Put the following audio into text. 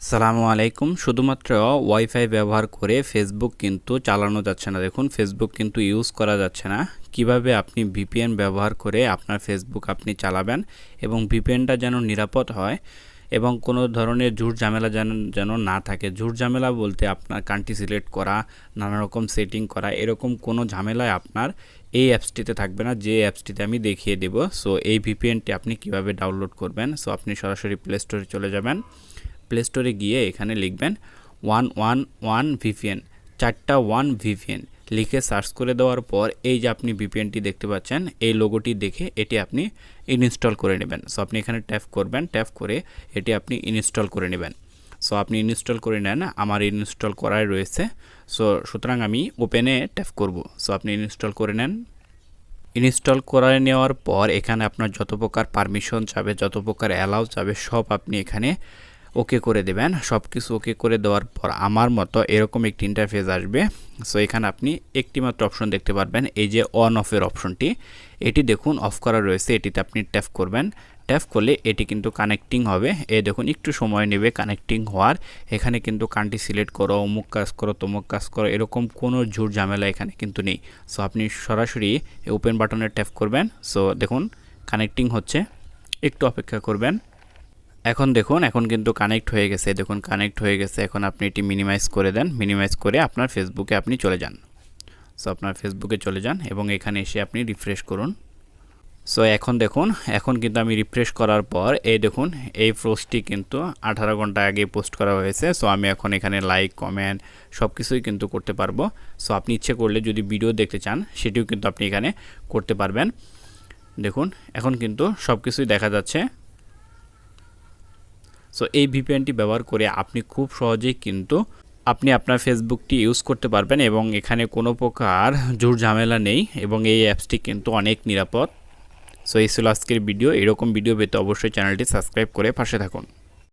আসসালামু আলাইকুম। শুধুমাত্র ওয়াইফাই ব্যবহার করে ফেসবুক কিন্তু চালানো যাচ্ছে না। দেখুন ফেসবুক কিন্তু ইউজ করা যাচ্ছে না। কিভাবে আপনি ভিপিএন ব্যবহার করে আপনার ফেসবুক আপনি চালাবেন এবং ভিপিএনটা যেন নিরাপদ হয় এবং কোনো ধরনের ঝুট ঝামেলা যেন না থাকে। ঝুট ঝামেলা বলতে আপনার কান্ট্রি সিলেক্ট করা, নানা রকম সেটিং করা, এরকম কোনো ঝামেলায় আপনার এই অ্যাপসটিতে থাকবে না, যে অ্যাপসটিতে আমি দেখিয়ে দেব। সো এই ভিপিএনটি আপনি কিভাবে ডাউনলোড করবেন। সো আপনি সরাসরি প্লে স্টোরে চলে যাবেন। প্লে স্টোরে গিয়ে এখানে লিখবেন 111 ভিপিএন, 4টা 1 ভিপিএন লিখে সার্চ করে দেওয়ার পর এই যে আপনি ভিপিএনটি দেখতে পাচ্ছেন, এই লোগোটি দেখে এটি আপনি ইনস্টল করে নেবেন। সো আপনি এখানে ট্যাপ করবেন, ট্যাপ করে এটি আপনি ইনস্টল করে নেবেন। সো আপনি ইনস্টল করে নেন, আমার ইনস্টল করাই রয়েছে। সুতরাং আমি ওপেনে ট্যাপ করব। সো আপনি ইনস্টল করে নেন। ইনস্টল করে নেওয়ার পর এখানে আপনার যত প্রকার পারমিশন চাবে, যত প্রকার অ্যালাউ চাবে, সব আপনি এখানে ওকে করে দেবেন। সব কিছু ওকে করে দেওয়ার পর আমার মতো এরকম একটি ইন্টারফেস আসবে। সো এখানে আপনি একটি মাত্র অপশন দেখতে পারবেন, এই যে অন অফের অপশনটি, এটি দেখুন অফ করা রয়েছে। এটিতে আপনি ট্যাপ করবেন। ট্যাপ করলে এটি কিন্তু কানেক্টিং হবে। দেখুন একটু সময় নেবে কানেক্টিং হওয়ার। এখানে কিন্তু কান্ট্রি সিলেক্ট করো, অমুক কাজ করো, তমুক কাজ করো, এরকম কোনো ঝুট ঝামেলা এখানে কিন্তু নেই। সো আপনি সরাসরি ওপেন বাটনে ট্যাপ করবেন। সো দেখুন কানেক্টিং হচ্ছে, একটু অপেক্ষা করবেন। এখন দেখুন এখন কিন্তু কানেক্ট হয়ে গেছে। দেখুন কানেক্ট হয়ে গেছে। এখন আপনি এটি মিনিমাইজ করে দেন। মিনিমাইজ করে আপনার ফেসবুকে আপনি চলে যান। সো আপনার ফেসবুকে চলে যান এবং এখানে এসে আপনি রিফ্রেশ করুন। সো এখন দেখুন, এখন কিন্তু আমি রিফ্রেশ করার পর এই দেখুন এই পোস্টটি কিন্তু 18 ঘন্টা আগে পোস্ট করা হয়েছে। সো আমি এখন এখানে লাইক, কমেন্ট সব কিছুই কিন্তু করতে পারবো। সো আপনি ইচ্ছে করলে যদি ভিডিও দেখতে চান সেটিও কিন্তু আপনি এখানে করতে পারবেন। দেখুন এখন কিন্তু সব কিছুই দেখা যাচ্ছে। সো এই ভিপিএনটি ব্যবহার করে আপনি খুব সহজেই কিন্তু আপনি আপনার ফেসবুকটি ইউজ করতে পারবেন এবং এখানে কোনো প্রকার ঝুট ঝামেলা নেই এবং এই অ্যাপসটি কিন্তু অনেক নিরাপদ। সো এই ছিল আজকের ভিডিও। এরকম ভিডিও পেতে অবশ্যই চ্যানেলটি সাবস্ক্রাইব করে পাশে থাকুন।